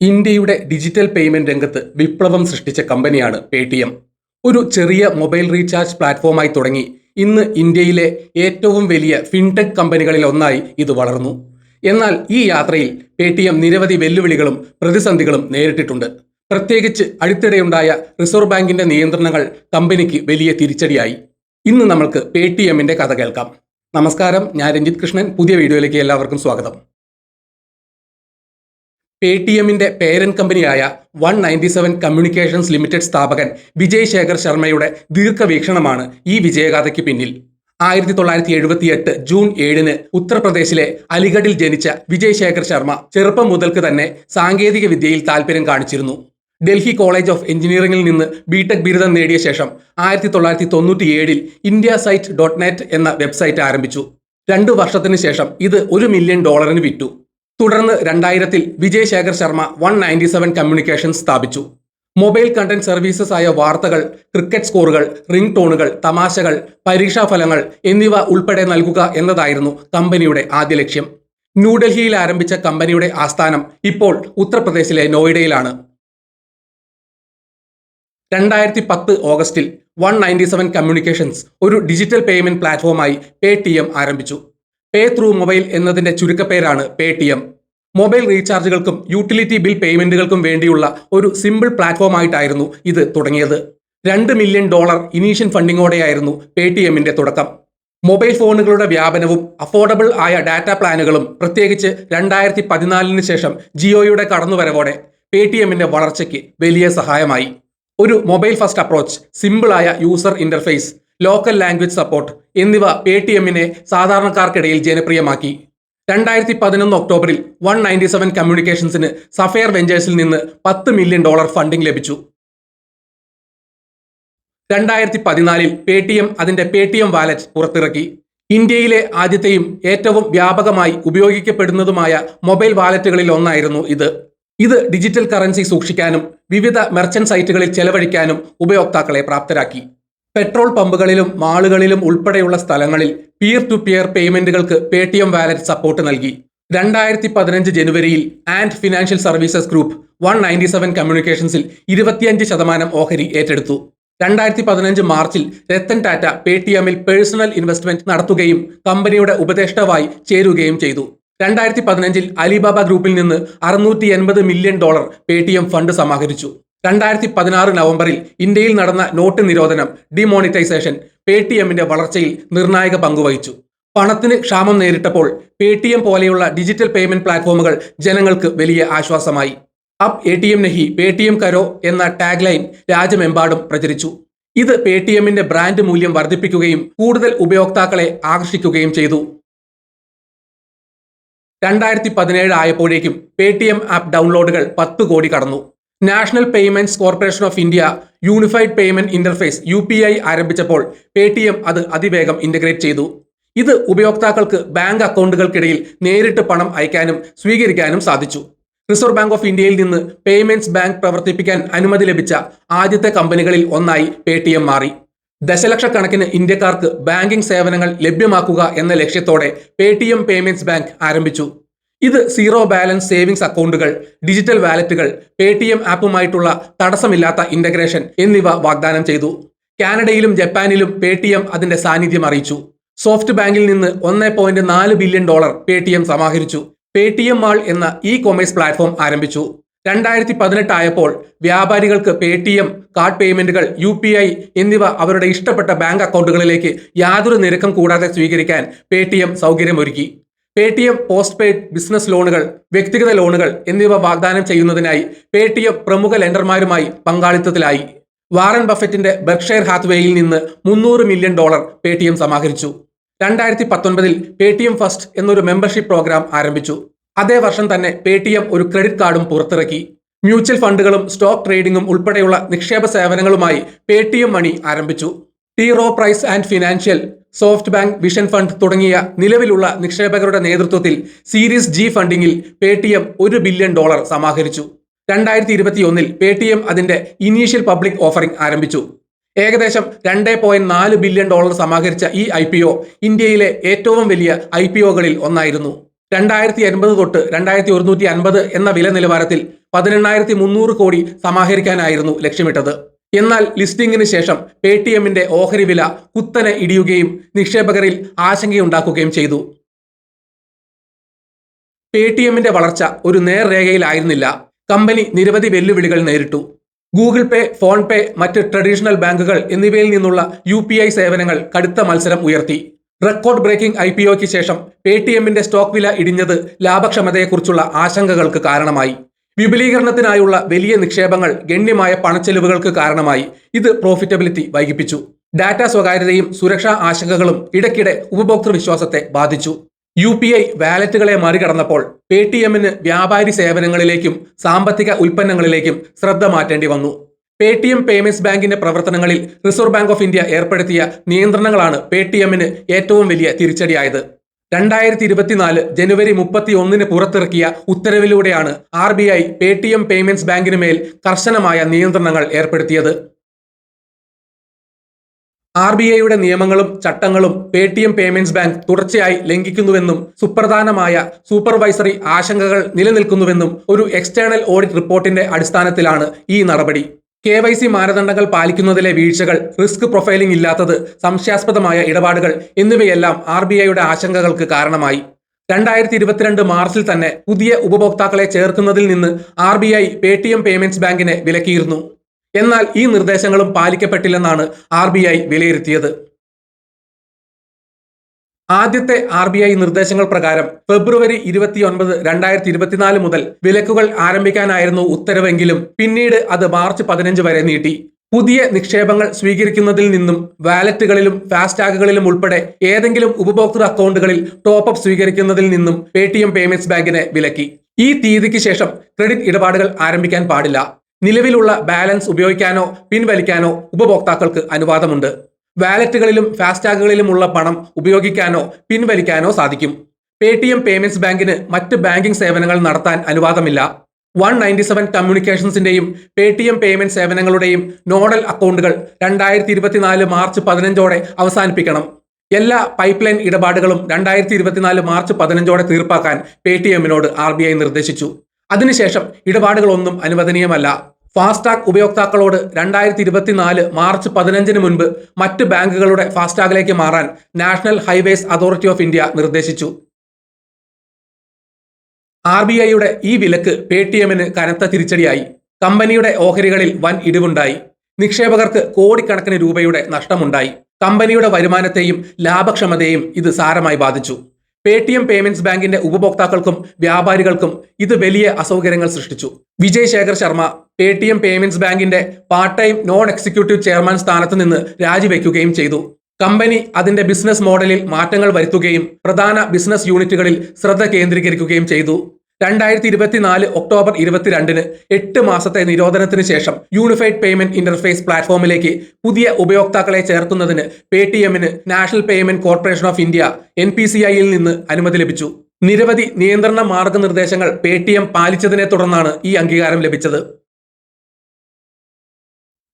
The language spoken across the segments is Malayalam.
ഇന്ത്യയുടെ ഡിജിറ്റൽ പേയ്മെന്റ് രംഗത്ത് വിപ്ലവം സൃഷ്ടിച്ച കമ്പനിയാണ് പേടിഎം. ഒരു ചെറിയ മൊബൈൽ റീചാർജ് പ്ലാറ്റ്ഫോമായി തുടങ്ങി ഇന്ന് ഇന്ത്യയിലെ ഏറ്റവും വലിയ ഫിൻടെക് കമ്പനികളിൽ ഒന്നായി ഇത് വളർന്നു. എന്നാൽ ഈ യാത്രയിൽ പേടിഎം നിരവധി വെല്ലുവിളികളും പ്രതിസന്ധികളും നേരിട്ടിട്ടുണ്ട്. പ്രത്യേകിച്ച് അടുത്തിടെയുണ്ടായ റിസർവ് ബാങ്കിന്റെ നിയന്ത്രണങ്ങൾ കമ്പനിക്ക് വലിയ തിരിച്ചടിയായി. ഇന്ന് നമ്മൾക്ക് പേടിഎമ്മിന്റെ കഥ കേൾക്കാം. നമസ്കാരം, ഞാൻ രഞ്ജിത് കൃഷ്ണൻ. പുതിയ വീഡിയോയിലേക്ക് എല്ലാവർക്കും സ്വാഗതം. പേടിഎമ്മിന്റെ പേരന്റ് കമ്പനിയായ 197 കമ്മ്യൂണിക്കേഷൻസ് ലിമിറ്റഡ് സ്ഥാപകൻ വിജയ് ശേഖർ ശർമ്മയുടെ ദീർഘവീക്ഷണമാണ് ഈ വിജയഗാഥയ്ക്ക് പിന്നിൽ. 1978 ജൂൺ 7 ഉത്തർപ്രദേശിലെ അലിഗഡിൽ ജനിച്ച വിജയ് ശേഖർ ശർമ്മ ചെറുപ്പം മുതൽക്ക് തന്നെ സാങ്കേതിക വിദ്യയിൽ താൽപ്പര്യം കാണിച്ചിരുന്നു. ഡൽഹി കോളേജ് ഓഫ് എഞ്ചിനീയറിംഗിൽ നിന്ന് ബിടെക് ബിരുദം നേടിയ ശേഷം 1997 indiasite.net എന്ന വെബ്സൈറ്റ് ആരംഭിച്ചു. 2 വർഷത്തിന് ശേഷം ഇത് $1 മില്യൺ വിറ്റു. തുടർന്ന് 2000 വിജയ് ശേഖർ ശർമ്മ 197 കമ്മ്യൂണിക്കേഷൻസ് സ്ഥാപിച്ചു. മൊബൈൽ കണ്ടന്റ് സർവീസസ് ആയ വാർത്തകൾ, ക്രിക്കറ്റ് സ്കോറുകൾ, റിംഗ് ടോണുകൾ, തമാശകൾ, പരീക്ഷാഫലങ്ങൾ എന്നിവ ഉൾപ്പെടെ നൽകുക എന്നതായിരുന്നു കമ്പനിയുടെ ആദ്യ ലക്ഷ്യം. ന്യൂഡൽഹിയിൽ ആരംഭിച്ച കമ്പനിയുടെ ആസ്ഥാനം ഇപ്പോൾ ഉത്തർപ്രദേശിലെ നോയിഡയിലാണ്. 2010 ഓഗസ്റ്റിൽ 197 കമ്മ്യൂണിക്കേഷൻസ് ഒരു ഡിജിറ്റൽ പേയ്മെന്റ് പ്ലാറ്റ്ഫോമായി പേടിഎം ആരംഭിച്ചു. പേ ത്രൂ മൊബൈൽ എന്നതിന്റെ ചുരുക്കപ്പേരാണ് പേടിഎം. മൊബൈൽ റീചാർജുകൾക്കും യൂട്ടിലിറ്റി ബിൽ പേയ്മെന്റുകൾക്കും വേണ്ടിയുള്ള ഒരു സിമ്പിൾ പ്ലാറ്റ്ഫോമായിട്ടായിരുന്നു ഇത് തുടങ്ങിയത്. $2 മില്യൺ ഇനീഷ്യൽ ഫണ്ടിങ്ങോടെയായിരുന്നു പേടിഎമ്മിന്റെ തുടക്കം. മൊബൈൽ ഫോണുകളുടെ വ്യാപനവും അഫോർഡബിൾ ആയ ഡാറ്റ പ്ലാനുകളും പ്രത്യേകിച്ച് 2014 ശേഷം ജിയോയുടെ കടന്നുവരവോടെ പേടിഎമ്മിന്റെ വളർച്ചയ്ക്ക് വലിയ സഹായമായി. ഒരു മൊബൈൽ ഫസ്റ്റ് അപ്രോച്ച്, സിമ്പിളായ user interface, local language support എന്നിവ പേടിഎമ്മിനെ സാധാരണക്കാർക്കിടയിൽ ജനപ്രിയമാക്കി. 2011 ഒക്ടോബറിൽ 197 കമ്മ്യൂണിക്കേഷൻസിന് സഫയർ വെഞ്ചേഴ്സിൽ നിന്ന് $10 മില്യൺ ഫണ്ടിംഗ് ലഭിച്ചു. 2014 പേടിഎം അതിന്റെ പേടിഎം വാലറ്റ് പുറത്തിറക്കി. ഇന്ത്യയിലെ ആദ്യത്തെയും ഏറ്റവും വ്യാപകമായി ഉപയോഗിക്കപ്പെടുന്നതുമായ മൊബൈൽ വാലറ്റുകളിൽ ഒന്നായിരുന്നു ഇത്. ഇത് ഡിജിറ്റൽ കറൻസി സൂക്ഷിക്കാനും വിവിധ മെർച്ചന്റ് സൈറ്റുകളിൽ ചെലവഴിക്കാനും ഉപയോക്താക്കളെ പ്രാപ്തരാക്കി. പെട്രോൾ പമ്പുകളിലും മാളുകളിലും ഉൾപ്പെടെയുള്ള സ്ഥലങ്ങളിൽ പിയർ ടു പിയർ പേയ്മെന്റുകൾക്ക് പേടിഎം വാലറ്റ് സപ്പോർട്ട് നൽകി. 2015 ജനുവരിയിൽ ആൻഡ് ഫിനാൻഷ്യൽ സർവീസസ് ഗ്രൂപ്പ് 197 കമ്മ്യൂണിക്കേഷൻസിൽ 25% ഓഹരി ഏറ്റെടുത്തു. 2015 മാർച്ചിൽ രത്തൻ ടാറ്റ പേടിഎമ്മിൽ പേഴ്സണൽ ഇൻവെസ്റ്റ്മെന്റ് നടത്തുകയും കമ്പനിയുടെ ഉപദേഷ്ടാവായി ചേരുകയും ചെയ്തു. 2015 അലിബാബ ഗ്രൂപ്പിൽ നിന്ന് $680 മില്യൺ പേടിഎം ഫണ്ട് സമാഹരിച്ചു. 2016 നവംബറിൽ ഇന്ത്യയിൽ നടന്ന നോട്ട് നിരോധനം, ഡിമോണിറ്റൈസേഷൻ പേടിഎമ്മിന്റെ വളർച്ചയിൽ നിർണായക പങ്കുവഹിച്ചു. പണത്തിന് ക്ഷാമം നേരിട്ടപ്പോൾ പേടിഎം പോലെയുള്ള ഡിജിറ്റൽ പേയ്മെന്റ് പ്ലാറ്റ്ഫോമുകൾ ജനങ്ങൾക്ക് വലിയ ആശ്വാസമായി. അബ് എടിഎം നഹി പേടിഎം കരോ എന്ന ടാഗ് ലൈൻ രാജ്യമെമ്പാടും പ്രചരിച്ചു. ഇത് പേടിഎമ്മിന്റെ ബ്രാൻഡ് മൂല്യം വർദ്ധിപ്പിക്കുകയും കൂടുതൽ ഉപയോക്താക്കളെ ആകർഷിക്കുകയും ചെയ്തു. 2017 ആയപ്പോഴേക്കും പേടിഎം ആപ്പ് ഡൗൺലോഡുകൾ 10 കോടി കടന്നു. National payments corporation of India unified payment interface UPI ആരംഭിച്ചപ്പോൾ പേടിഎം അത് അതിവേഗം ഇന്റഗ്രേറ്റ് ചെയ്തു. ഇത് ഉപയോക്താക്കൾക്ക് ബാങ്ക് അക്കൗണ്ടുകൾക്കിടയിൽ നേരിട്ട് പണം അയക്കാനും സ്വീകരിക്കാനും സാധിച്ചു. റിസർവ് ബാങ്ക് ഓഫ് ഇന്ത്യയിൽ നിന്ന് പേയ്മെന്റ്സ് ബാങ്ക് പ്രവർത്തിപ്പിക്കാൻ അനുമതി ലഭിച്ച ആദ്യത്തെ കമ്പനികളിൽ ഒന്നായി പേടിഎം മാറി. ദശലക്ഷക്കണക്കിന് ഇന്ത്യക്കാർക്ക് ബാങ്കിംഗ് സേവനങ്ങൾ ലഭ്യമാക്കുക എന്ന ലക്ഷ്യത്തോടെ പേടിഎം പേയ്മെന്റ്സ് ബാങ്ക് ആരംഭിച്ചു. ഇത് സീറോ ബാലൻസ് സേവിങ്സ് അക്കൗണ്ടുകൾ, ഡിജിറ്റൽ വാലറ്റുകൾ, പേടിഎം ആപ്പുമായിട്ടുള്ള തടസ്സമില്ലാത്ത ഇന്റഗ്രേഷൻ എന്നിവ വാഗ്ദാനം ചെയ്തു. കാനഡയിലും ജപ്പാനിലും പേടിഎം അതിന്റെ സാന്നിധ്യം അറിയിച്ചു. സോഫ്റ്റ് ബാങ്കിൽ നിന്ന് $1.4 ബില്യൺ പേടിഎം സമാഹരിച്ചു. പേടിഎം മാൾ എന്ന ഇ-കൊമേഴ്സ് പ്ലാറ്റ്ഫോം ആരംഭിച്ചു. 2018 ആയപ്പോൾ വ്യാപാരികൾക്ക് പേടിഎം കാർഡ് പേയ്മെന്റുകൾ, UPI എന്നിവ അവരുടെ ഇഷ്ടപ്പെട്ട ബാങ്ക് അക്കൗണ്ടുകളിലേക്ക് യാതൊരു നിരക്കും കൂടാതെ സ്വീകരിക്കാൻ പേടിഎം സൗകര്യമൊരുക്കി. പേടിഎം പോസ്റ്റ് പെയ്ഡ് ബിസിനസ് ലോണുകൾ, വ്യക്തിഗത ലോണുകൾ എന്നിവ വാഗ്ദാനം ചെയ്യുന്നതിനായി പേടിഎം പ്രമുഖ ലെൻഡർമാരുമായി പങ്കാളിത്തത്തിലായി. വാറൻ ബഫറ്റിന്റെ ബെർക്ക്ഷയർ ഹാത്വേയിൽ നിന്ന് $300 മില്യൺ പേടിഎം സമാഹരിച്ചു. 2019 പേടിഎം ഫസ്റ്റ് എന്നൊരു മെമ്പർഷിപ്പ് പ്രോഗ്രാം ആരംഭിച്ചു. അതേ വർഷം തന്നെ പേടിഎം ഒരു ക്രെഡിറ്റ് കാർഡും പുറത്തിറക്കി. മ്യൂച്വൽ ഫണ്ടുകളും സ്റ്റോക്ക് ട്രേഡിംഗും ഉൾപ്പെടെയുള്ള നിക്ഷേപ സേവനങ്ങളുമായി പേടിഎം മണി ആരംഭിച്ചു. T Rowe Price and financial, SoftBank, vision fund തുടങ്ങിയ നിലവിലുള്ള നിക്ഷേപകരുടെ നേതൃത്വത്തിൽ സീരീസ് G ഫണ്ടിങ്ങിൽ പേടിഎം $1 ബില്യൺ സമാഹരിച്ചു. 2021 പേടിഎം അതിന്റെ ഇനീഷ്യൽ പബ്ലിക് ഓഫറിംഗ് ആരംഭിച്ചു. ഏകദേശം $2.4 ബില്യൺ സമാഹരിച്ച ഈ IPO ഇന്ത്യയിലെ ഏറ്റവും വലിയ IPOകളിൽ ഒന്നായിരുന്നു. 2080 തൊട്ട് 2150 എന്ന വില നിലവാരത്തിൽ 18,300 കോടി സമാഹരിക്കാനായിരുന്നു ലക്ഷ്യമിട്ടത്. എന്നാൽ ലിസ്റ്റിംഗിന് ശേഷം പേടിഎമ്മിന്റെ ഓഹരി വില കുത്തനെ ഇടിയുകയും നിക്ഷേപകരിൽ ആശങ്കയുണ്ടാക്കുകയും ചെയ്തു. പേടിഎമ്മിന്റെ വളർച്ച ഒരു നേർരേഖയിലായിരുന്നില്ല. കമ്പനി നിരവധി വെല്ലുവിളികൾ നേരിട്ടു. ഗൂഗിൾ പേ, ഫോൺ പേ, മറ്റ് ട്രഡീഷണൽ ബാങ്കുകൾ എന്നിവയിൽ നിന്നുള്ള UPI സേവനങ്ങൾ കടുത്ത മത്സരം ഉയർത്തി. റെക്കോർഡ് ബ്രേക്കിംഗ് IPOയ്ക്ക് ശേഷം പേടിഎമ്മിന്റെ സ്റ്റോക്ക് വില ഇടിഞ്ഞത് ലാഭക്ഷമതയെക്കുറിച്ചുള്ള ആശങ്കകൾക്ക് കാരണമായി. വിപുലീകരണത്തിനായുള്ള വലിയ നിക്ഷേപങ്ങൾ ഗണ്യമായ പണച്ചെലവുകൾക്ക് കാരണമായി. ഇത് പ്രോഫിറ്റബിലിറ്റി വൈകിപ്പിച്ചു. ഡാറ്റ സ്വകാര്യതയും സുരക്ഷാ ആശങ്കകളും ഇടയ്ക്കിടെ ഉപഭോക്തൃ വിശ്വാസത്തെ ബാധിച്ചു. UPI വാലറ്റുകളെ മറികടന്നപ്പോൾ പേടിഎമ്മിന് വ്യാപാരി സേവനങ്ങളിലേക്കും സാമ്പത്തിക ഉൽപ്പന്നങ്ങളിലേക്കും ശ്രദ്ധ മാറ്റേണ്ടി വന്നു. പേടിഎം പേയ്മെന്റ്സ് ബാങ്കിന്റെ പ്രവർത്തനങ്ങളിൽ റിസർവ് ബാങ്ക് ഓഫ് ഇന്ത്യ ഏർപ്പെടുത്തിയ നിയന്ത്രണങ്ങളാണ് പേടിഎമ്മിന് ഏറ്റവും വലിയ തിരിച്ചടിയായത്. 2024 ജനുവരി 31 പുറത്തിറക്കിയ ഉത്തരവിലൂടെയാണ് RBI പേടിഎം പേയ്മെന്റ്സ് ബാങ്കിന് മേൽ കർശനമായ നിയന്ത്രണങ്ങൾ ഏർപ്പെടുത്തിയത്. RBIയുടെ നിയമങ്ങളും ചട്ടങ്ങളും പേടിഎം പേയ്മെന്റ്സ് ബാങ്ക് തുടർച്ചയായി ലംഘിക്കുന്നുവെന്നും സുപ്രധാനമായ സൂപ്പർവൈസറി ആശങ്കകൾ നിലനിൽക്കുന്നുവെന്നും ഒരു എക്സ്റ്റേണൽ ഓഡിറ്റ് റിപ്പോർട്ടിന്റെ അടിസ്ഥാനത്തിലാണ് ഈ നടപടി. KYC മാനദണ്ഡങ്ങൾ പാലിക്കുന്നതിലെ വീഴ്ചകൾ, റിസ്ക് പ്രൊഫൈലിംഗ് ഇല്ലാത്തത്, സംശയാസ്പദമായ ഇടപാടുകൾ എന്നിവയെല്ലാം RBIയുടെ ആശങ്കകൾക്ക് കാരണമായി. 2022 മാർച്ചിൽ തന്നെ പുതിയ ഉപഭോക്താക്കളെ ചേർക്കുന്നതിൽ നിന്ന് RBI പേടിഎം പേയ്മെന്റ്സ് ബാങ്കിനെ വിലക്കിയിരുന്നു. എന്നാൽ ഈ നിർദ്ദേശങ്ങളും പാലിക്കപ്പെട്ടില്ലെന്നാണ് RBI വിലയിരുത്തിയത്. ആദ്യത്തെ RBI നിർദ്ദേശങ്ങൾ പ്രകാരം ഫെബ്രുവരി 29, 2024 മുതൽ വിലക്കുകൾ ആരംഭിക്കാനായിരുന്നു ഉത്തരവെങ്കിലും പിന്നീട് അത് മാർച്ച് 15 വരെ നീട്ടി. പുതിയ നിക്ഷേപങ്ങൾ സ്വീകരിക്കുന്നതിൽ നിന്നും വാലറ്റുകളിലും ഫാസ്ടാഗുകളിലും ഉൾപ്പെടെ ഏതെങ്കിലും ഉപഭോക്തൃ അക്കൗണ്ടുകളിൽ ടോപ്പ് സ്വീകരിക്കുന്നതിൽ നിന്നും പേടിഎം പേയ്മെന്റ്സ് ബാങ്കിനെ വിലക്കി. ഈ തീയതിക്ക് ശേഷം ക്രെഡിറ്റ് ഇടപാടുകൾ ആരംഭിക്കാൻ പാടില്ല. നിലവിലുള്ള ബാലൻസ് ഉപയോഗിക്കാനോ പിൻവലിക്കാനോ ഉപഭോക്താക്കൾക്ക് അനുവാദമുണ്ട്. വാലറ്റുകളിലും ഫാസ്ടാഗുകളിലുമുള്ള പണം ഉപയോഗിക്കാനോ പിൻവലിക്കാനോ സാധിക്കും. പേടിഎം പേയ്മെന്റ്സ് ബാങ്കിന് മറ്റ് ബാങ്കിംഗ് സേവനങ്ങൾ നടത്താൻ അനുവാദമില്ല. 197 കമ്മ്യൂണിക്കേഷൻസിന്റെയും പേടിഎം പേയ്മെന്റ് സേവനങ്ങളുടെയും നോഡൽ അക്കൗണ്ടുകൾ 2024 മാർച്ച് 15 അവസാനിപ്പിക്കണം. എല്ലാ പൈപ്പ് ലൈൻ ഇടപാടുകളും 2024 മാർച്ച് 15 തീർപ്പാക്കാൻ പേടിഎമ്മിനോട് RBI നിർദ്ദേശിച്ചു. അതിനുശേഷം ഇടപാടുകളൊന്നും അനുവദനീയമല്ല. ഫാസ്ടാഗ് ഉപയോക്താക്കളോട് 2024 മാർച്ച് 15 മുൻപ് മറ്റ് ബാങ്കുകളുടെ ഫാസ്ടാഗിലേക്ക് മാറാൻ national highways authority of India നിർദ്ദേശിച്ചു. RBIയുടെ ഈ വിലക്ക് പേടിഎമ്മിന് കനത്ത തിരിച്ചടിയായി. കമ്പനിയുടെ ഓഹരികളിൽ വൻ ഇടിവുണ്ടായി. നിക്ഷേപകർക്ക് കോടിക്കണക്കിന് രൂപയുടെ നഷ്ടമുണ്ടായി. കമ്പനിയുടെ വരുമാനത്തെയും ലാഭക്ഷമതയെയും ഇത് സാരമായി ബാധിച്ചു. പേടിഎം പേയ്മെന്റ്സ് ബാങ്കിന്റെ ഉപഭോക്താക്കൾക്കും വ്യാപാരികൾക്കും ഇത് വലിയ അസൗകര്യങ്ങൾ സൃഷ്ടിച്ചു. വിജയ് ശേഖർ ശർമ്മ പേടിഎം പേയ്മെന്റ്സ് ബാങ്കിന്റെ part time non executive chairman സ്ഥാനത്ത് നിന്ന് രാജിവെക്കുകയും ചെയ്തു. കമ്പനി അതിന്റെ ബിസിനസ് മോഡലിൽ മാറ്റങ്ങൾ വരുത്തുകയും പ്രധാന ബിസിനസ് യൂണിറ്റുകളിൽ ശ്രദ്ധ കേന്ദ്രീകരിക്കുകയും ചെയ്തു. 2024 ഒക്ടോബർ 22 8 മാസത്തെ നിരോധനത്തിന് ശേഷം യൂണിഫൈഡ് പേയ്മെന്റ് ഇന്റർഫേസ് പ്ലാറ്റ്ഫോമിലേക്ക് പുതിയ ഉപയോക്താക്കളെ ചേർക്കുന്നതിന് പേടിഎമ്മിന് national payment corporation of India NPCIയിൽ നിന്ന് അനുമതി ലഭിച്ചു. നിരവധി നിയന്ത്രണ മാർഗനിർദ്ദേശങ്ങൾ പേടിഎം പാലിച്ചതിനെ തുടർന്നാണ് ഈ അംഗീകാരം ലഭിച്ചത്.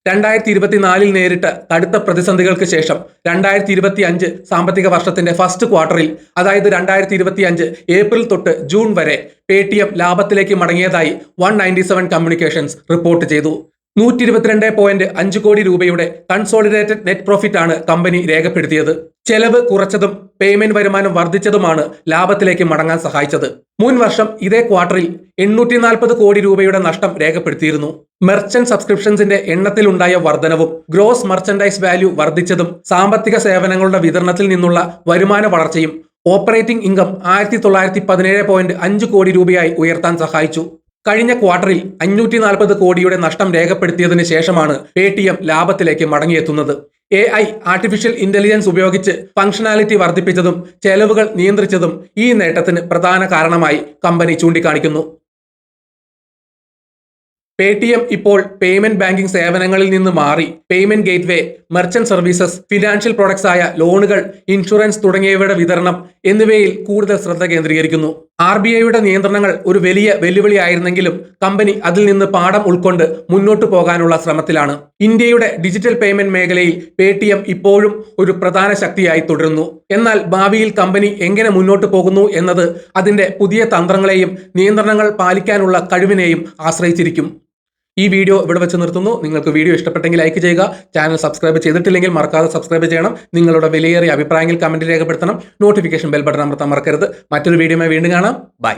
2024 നേരിട്ട കടുത്ത പ്രതിസന്ധികൾക്ക് ശേഷം 2025 സാമ്പത്തിക വർഷത്തിന്റെ ഫസ്റ്റ് ക്വാർട്ടറിൽ, അതായത് 2025 ഏപ്രിൽ തൊട്ട് ജൂൺ വരെ പേടിഎം ലാഭത്തിലേക്ക് മടങ്ങിയതായി 197 കമ്മ്യൂണിക്കേഷൻസ് റിപ്പോർട്ട് ചെയ്തു. 122.5 കോടി രൂപയുടെ കൺസോളിഡേറ്റഡ് നെറ്റ് പ്രോഫിറ്റ് ആണ് കമ്പനി രേഖപ്പെടുത്തിയത്. ചെലവ് കുറച്ചതും പേയ്മെന്റ് വരുമാനം വർദ്ധിച്ചതുമാണ് ലാഭത്തിലേക്ക് മടങ്ങാൻ സഹായിച്ചത്. മുൻ വർഷം ഇതേ ക്വാർട്ടറിൽ 840 കോടി രൂപയുടെ നഷ്ടം രേഖപ്പെടുത്തിയിരുന്നു. മെർച്ചന്റ് സബ്സ്ക്രിപ്ഷൻസിന്റെ എണ്ണത്തിലുണ്ടായ വർധനവും ഗ്രോസ് മർച്ചൻഡൈസ് വാല്യൂ വർദ്ധിച്ചതും സാമ്പത്തിക സേവനങ്ങളുടെ വിതരണത്തിൽ നിന്നുള്ള വരുമാന വളർച്ചയും ഓപ്പറേറ്റിംഗ് ഇൻകം 1917.5 കോടി രൂപയായി ഉയർത്താൻ സഹായിച്ചു. കഴിഞ്ഞ ക്വാർട്ടറിൽ 540 കോടിയുടെ നഷ്ടം രേഖപ്പെടുത്തിയതിനു ശേഷമാണ് പേടിഎം ലാഭത്തിലേക്ക് മടങ്ങിയെത്തുന്നത്. AI ആർട്ടിഫിഷ്യൽ ഇന്റലിജൻസ് ഉപയോഗിച്ച് ഫംഗ്ഷനാലിറ്റി വർദ്ധിപ്പിച്ചതും ചെലവുകൾ നിയന്ത്രിച്ചതും ഈ നേട്ടത്തിന് പ്രധാന കാരണമായി കമ്പനി ചൂണ്ടിക്കാണിക്കുന്നു. പേടിഎം ഇപ്പോൾ പേയ്മെന്റ് ബാങ്കിംഗ് സേവനങ്ങളിൽ നിന്ന് മാറി payment gateway, merchant services, financial products ആയ ലോണുകൾ, ഇൻഷുറൻസ് തുടങ്ങിയവയുടെ വിതരണം എന്നിവയിൽ കൂടുതൽ ശ്രദ്ധ കേന്ദ്രീകരിക്കുന്നു. RBIയുടെ നിയന്ത്രണങ്ങൾ ഒരു വലിയ വെല്ലുവിളിയായിരുന്നെങ്കിലും കമ്പനി അതിൽ നിന്ന് പാഠം ഉൾക്കൊണ്ട് മുന്നോട്ടു പോകാനുള്ള ശ്രമത്തിലാണ്. ഇന്ത്യയുടെ ഡിജിറ്റൽ പേയ്മെന്റ് മേഖലയിൽ പേടിഎം ഇപ്പോഴും ഒരു പ്രധാന ശക്തിയായി തുടരുന്നു. എന്നാൽ ഭാവിയിൽ കമ്പനി എങ്ങനെ മുന്നോട്ടു പോകുന്നു എന്നത് അതിന്റെ പുതിയ തന്ത്രങ്ങളെയും നിയന്ത്രണങ്ങൾ പാലിക്കാനുള്ള കഴിവിനെയും ആശ്രയിച്ചിരിക്കും. ഈ വീഡിയോ ഇവിടെ വെച്ച് നിർത്തുന്നു. നിങ്ങൾക്ക് വീഡിയോ ഇഷ്ടപ്പെട്ടെങ്കിൽ ലൈക്ക് ചെയ്യുക. ചാനൽ സബ്സ്ക്രൈബ് ചെയ്തിട്ടില്ലെങ്കിൽ മറക്കാതെ സബ്സ്ക്രൈബ് ചെയ്യണം. നിങ്ങളുടെ വിലയേറിയ അഭിപ്രായങ്ങൾ കമന്റ് രേഖപ്പെടുത്തണം. നോട്ടിഫിക്കേഷൻ ബെൽ ബട്ടൺ അമർത്താൻ മറക്കരുത്. മറ്റൊരു വീഡിയോയുമായി വീണ്ടും കാണാം. ബൈ.